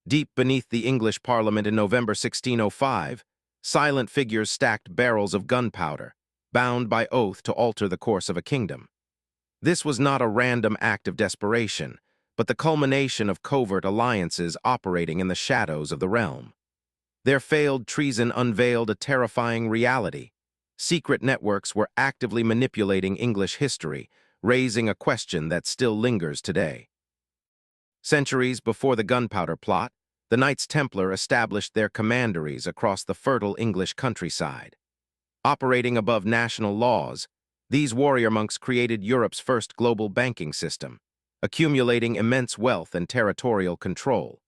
Deep beneath the English Parliament in November 1605, silent figures stacked barrels of gunpowder, bound by oath to alter the course of a kingdom. This was not a random act of desperation, but the culmination of covert alliances operating in the shadows of the realm. Their failed treason unveiled a terrifying reality. Secret networks were actively manipulating English history, raising a question that still lingers today. Centuries before the Gunpowder Plot, the Knights Templar established their commanderies across the fertile English countryside. Operating above national laws, these warrior monks created Europe's first global banking system, accumulating immense wealth and territorial control.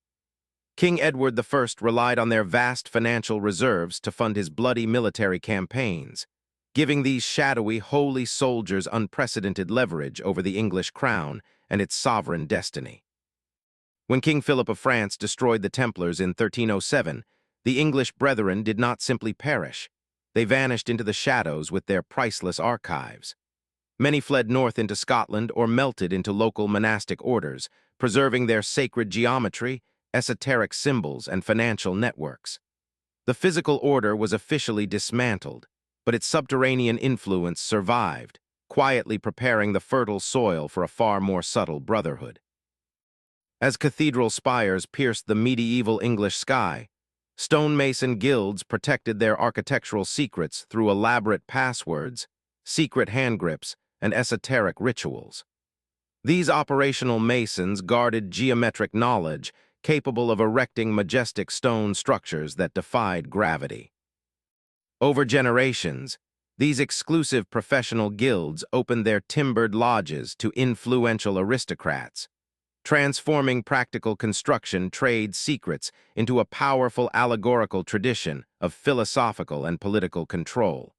King Edward I relied on their vast financial reserves to fund his bloody military campaigns, giving these shadowy, holy soldiers unprecedented leverage over the English crown and its sovereign destiny. When King Philip of France destroyed the Templars in 1307, the English brethren did not simply perish. They vanished into the shadows with their priceless archives. Many fled north into Scotland or melted into local monastic orders, preserving their sacred geometry, esoteric symbols, and financial networks. The physical order was officially dismantled, but its subterranean influence survived, quietly preparing the fertile soil for a far more subtle brotherhood. As cathedral spires pierced the medieval English sky, stonemason guilds protected their architectural secrets through elaborate passwords, secret handgrips, and esoteric rituals. These operational masons guarded geometric knowledge capable of erecting majestic stone structures that defied gravity. Over generations, these exclusive professional guilds opened their timbered lodges to influential aristocrats, transforming practical construction trade secrets into a powerful allegorical tradition of philosophical and political control.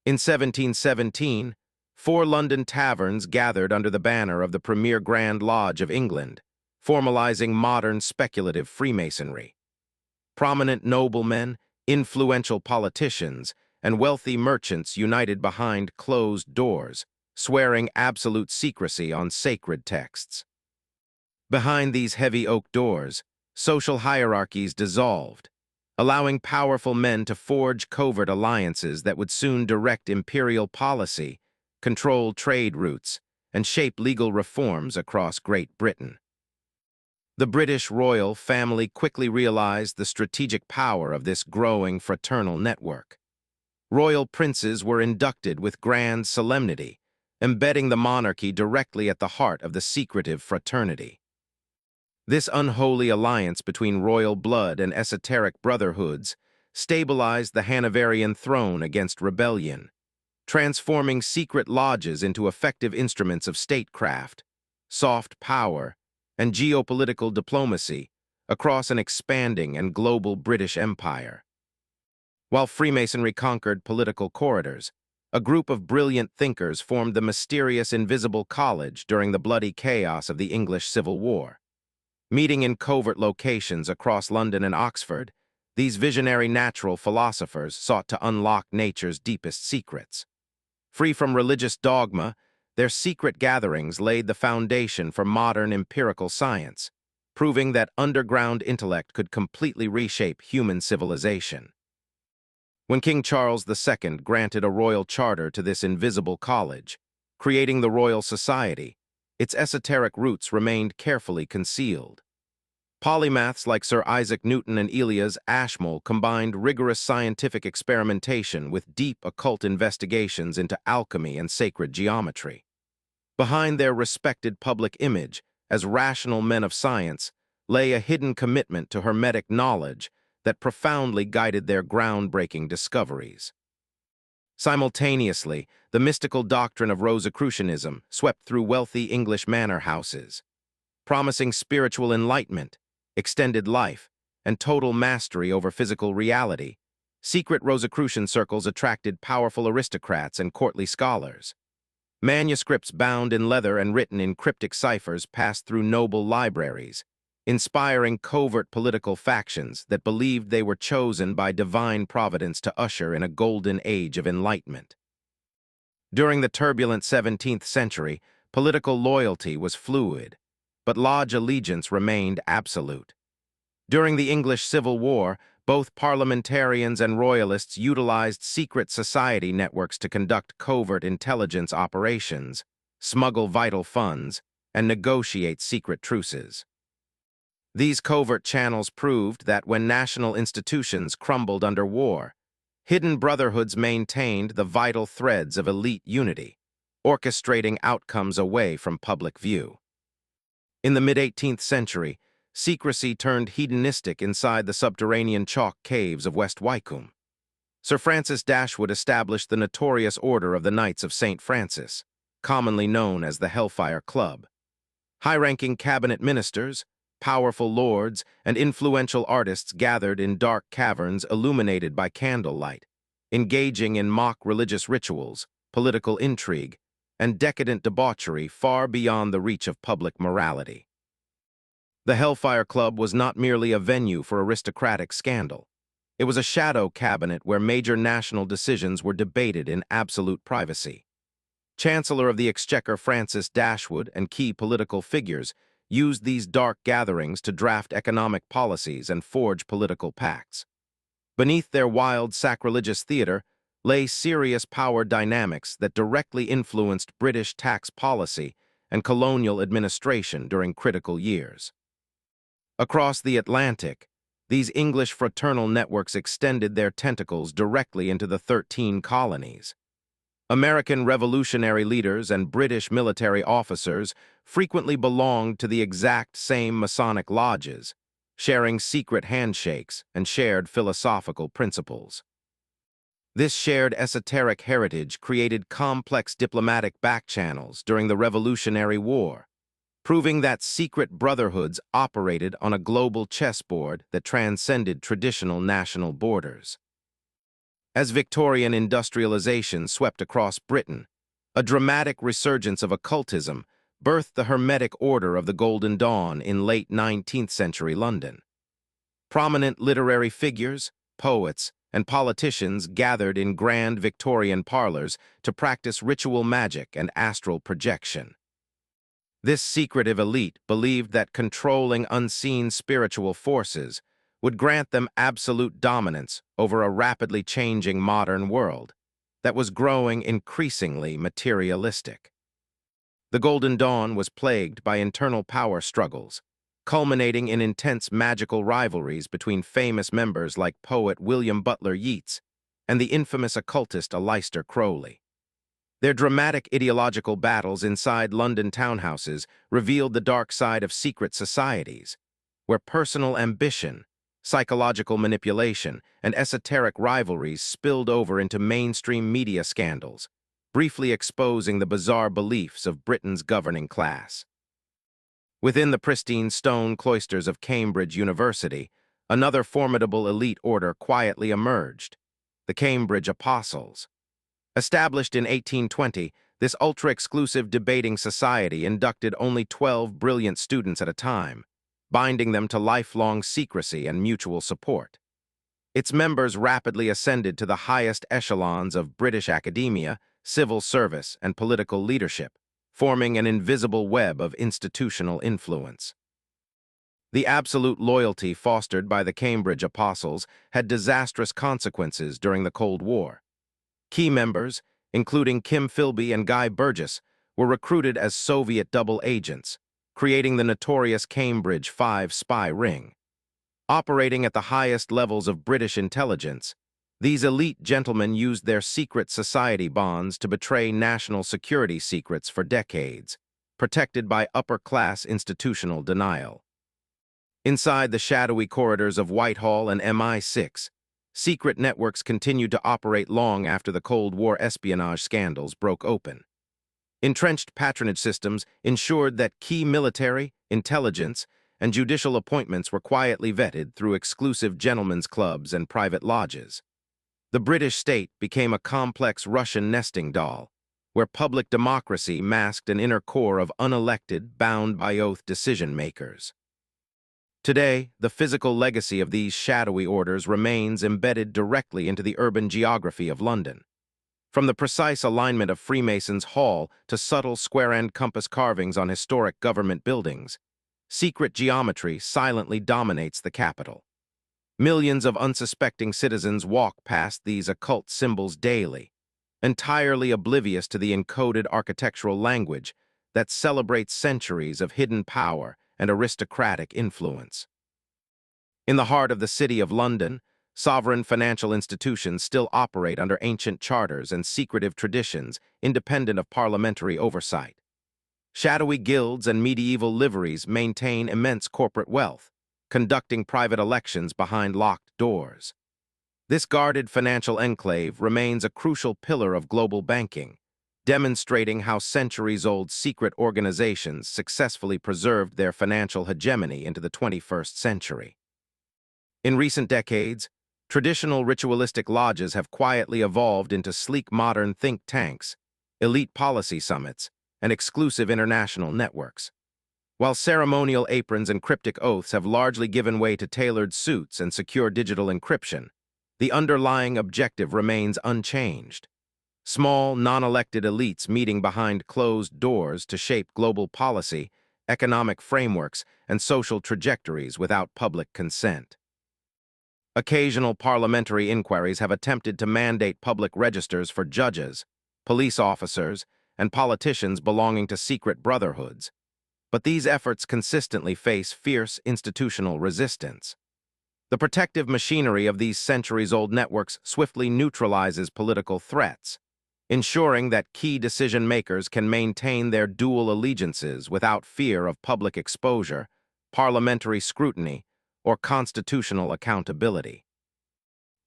In 1717, 4 London taverns gathered under the banner of the premier Grand Lodge of England, formalizing modern speculative Freemasonry. Prominent noblemen, influential politicians, and wealthy merchants united behind closed doors, swearing absolute secrecy on sacred texts. Behind these heavy oak doors, social hierarchies dissolved, allowing powerful men to forge covert alliances that would soon direct imperial policy, control trade routes, and shape legal reforms across Great Britain. The British royal family quickly realized the strategic power of this growing fraternal network. Royal princes were inducted with grand solemnity, embedding the monarchy directly at the heart of the secretive fraternity. This unholy alliance between royal blood and esoteric brotherhoods stabilized the Hanoverian throne against rebellion, transforming secret lodges into effective instruments of statecraft, soft power, and geopolitical diplomacy across an expanding and global British Empire. While Freemasonry conquered political corridors, a group of brilliant thinkers formed the mysterious Invisible College during the bloody chaos of the English Civil War. Meeting in covert locations across London and Oxford, these visionary natural philosophers sought to unlock nature's deepest secrets. Free from religious dogma, their secret gatherings laid the foundation for modern empirical science, proving that underground intellect could completely reshape human civilization. When King Charles II granted a royal charter to this invisible college, creating the Royal Society, its esoteric roots remained carefully concealed. Polymaths like Sir Isaac Newton and Elias Ashmole combined rigorous scientific experimentation with deep occult investigations into alchemy and sacred geometry. Behind their respected public image as rational men of science lay a hidden commitment to hermetic knowledge that profoundly guided their groundbreaking discoveries. Simultaneously, the mystical doctrine of Rosicrucianism swept through wealthy English manor houses, promising spiritual enlightenment, extended life, and total mastery over physical reality. Secret Rosicrucian circles attracted powerful aristocrats and courtly scholars. Manuscripts bound in leather and written in cryptic ciphers passed through noble libraries, inspiring covert political factions that believed they were chosen by divine providence to usher in a golden age of enlightenment. During the turbulent 17th century, political loyalty was fluid, but lodge allegiance remained absolute. During the English Civil War, both parliamentarians and royalists utilized secret society networks to conduct covert intelligence operations, smuggle vital funds, and negotiate secret truces. These covert channels proved that when national institutions crumbled under war, hidden brotherhoods maintained the vital threads of elite unity, orchestrating outcomes away from public view. In the mid-18th century, secrecy turned hedonistic inside the subterranean chalk caves of West Wycombe. Sir Francis Dashwood established the notorious Order of the Knights of St. Francis, commonly known as the Hellfire Club. High-ranking cabinet ministers, powerful lords, and influential artists gathered in dark caverns illuminated by candlelight, engaging in mock religious rituals, political intrigue, and decadent debauchery far beyond the reach of public morality. The Hellfire Club was not merely a venue for aristocratic scandal. It was a shadow cabinet where major national decisions were debated in absolute privacy. Chancellor of the Exchequer Francis Dashwood and key political figures used these dark gatherings to draft economic policies and forge political pacts. Beneath their wild, sacrilegious theater lay serious power dynamics that directly influenced British tax policy and colonial administration during critical years. Across the Atlantic, these English fraternal networks extended their tentacles directly into the 13 colonies. American revolutionary leaders and British military officers frequently belonged to the exact same Masonic lodges, sharing secret handshakes and shared philosophical principles. This shared esoteric heritage created complex diplomatic backchannels during the Revolutionary War, proving that secret brotherhoods operated on a global chessboard that transcended traditional national borders. As Victorian industrialization swept across Britain, a dramatic resurgence of occultism birthed the Hermetic Order of the Golden Dawn in late 19th century London. Prominent literary figures, poets, and politicians gathered in grand Victorian parlors to practice ritual magic and astral projection. This secretive elite believed that controlling unseen spiritual forces would grant them absolute dominance over a rapidly changing modern world that was growing increasingly materialistic. The Golden Dawn was plagued by internal power struggles, culminating in intense magical rivalries between famous members like poet William Butler Yeats and the infamous occultist Aleister Crowley. Their dramatic ideological battles inside London townhouses revealed the dark side of secret societies, where personal ambition, psychological manipulation, and esoteric rivalries spilled over into mainstream media scandals, briefly exposing the bizarre beliefs of Britain's governing class. Within the pristine stone cloisters of Cambridge University, another formidable elite order quietly emerged, the Cambridge Apostles. Established in 1820, this ultra-exclusive debating society inducted only 12 brilliant students at a time, binding them to lifelong secrecy and mutual support. Its members rapidly ascended to the highest echelons of British academia, civil service, and political leadership, forming an invisible web of institutional influence. The absolute loyalty fostered by the Cambridge Apostles had disastrous consequences during the Cold War. Key members, including Kim Philby and Guy Burgess, were recruited as Soviet double agents, creating the notorious Cambridge Five spy ring. Operating at the highest levels of British intelligence, these elite gentlemen used their secret society bonds to betray national security secrets for decades, protected by upper-class institutional denial. Inside the shadowy corridors of Whitehall and MI6, secret networks continued to operate long after the Cold War espionage scandals broke open. Entrenched patronage systems ensured that key military, intelligence, and judicial appointments were quietly vetted through exclusive gentlemen's clubs and private lodges. The British state became a complex Russian nesting doll, where public democracy masked an inner core of unelected, bound-by-oath decision-makers. Today, the physical legacy of these shadowy orders remains embedded directly into the urban geography of London. From the precise alignment of Freemasons' Hall to subtle square-end compass carvings on historic government buildings, secret geometry silently dominates the capital. Millions of unsuspecting citizens walk past these occult symbols daily, entirely oblivious to the encoded architectural language that celebrates centuries of hidden power and aristocratic influence. In the heart of the City of London, sovereign financial institutions still operate under ancient charters and secretive traditions independent of parliamentary oversight. Shadowy guilds and medieval liveries maintain immense corporate wealth, conducting private elections behind locked doors. This guarded financial enclave remains a crucial pillar of global banking, demonstrating how centuries-old secret organizations successfully preserved their financial hegemony into the 21st century. In recent decades, traditional ritualistic lodges have quietly evolved into sleek modern think tanks, elite policy summits, and exclusive international networks. While ceremonial aprons and cryptic oaths have largely given way to tailored suits and secure digital encryption, the underlying objective remains unchanged. Small, non-elected elites meeting behind closed doors to shape global policy, economic frameworks, and social trajectories without public consent. Occasional parliamentary inquiries have attempted to mandate public registers for judges, police officers, and politicians belonging to secret brotherhoods, but these efforts consistently face fierce institutional resistance. The protective machinery of these centuries-old networks swiftly neutralizes political threats, ensuring that key decision-makers can maintain their dual allegiances without fear of public exposure, parliamentary scrutiny, or constitutional accountability.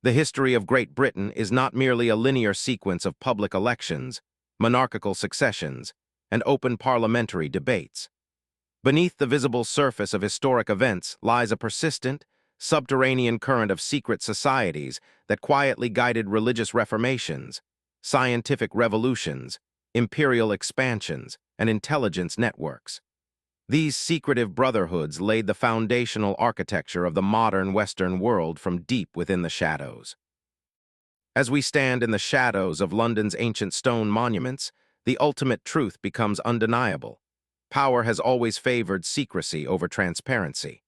The history of Great Britain is not merely a linear sequence of public elections, monarchical successions, and open parliamentary debates. Beneath the visible surface of historic events lies a persistent, subterranean current of secret societies that quietly guided religious reformations, scientific revolutions, imperial expansions, and intelligence networks. These secretive brotherhoods laid the foundational architecture of the modern Western world from deep within the shadows. As we stand in the shadows of London's ancient stone monuments, the ultimate truth becomes undeniable. Power has always favored secrecy over transparency.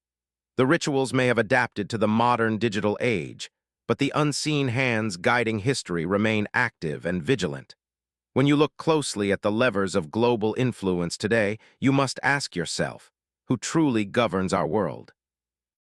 The rituals may have adapted to the modern digital age, but the unseen hands guiding history remain active and vigilant. When you look closely at the levers of global influence today, you must ask yourself, who truly governs our world?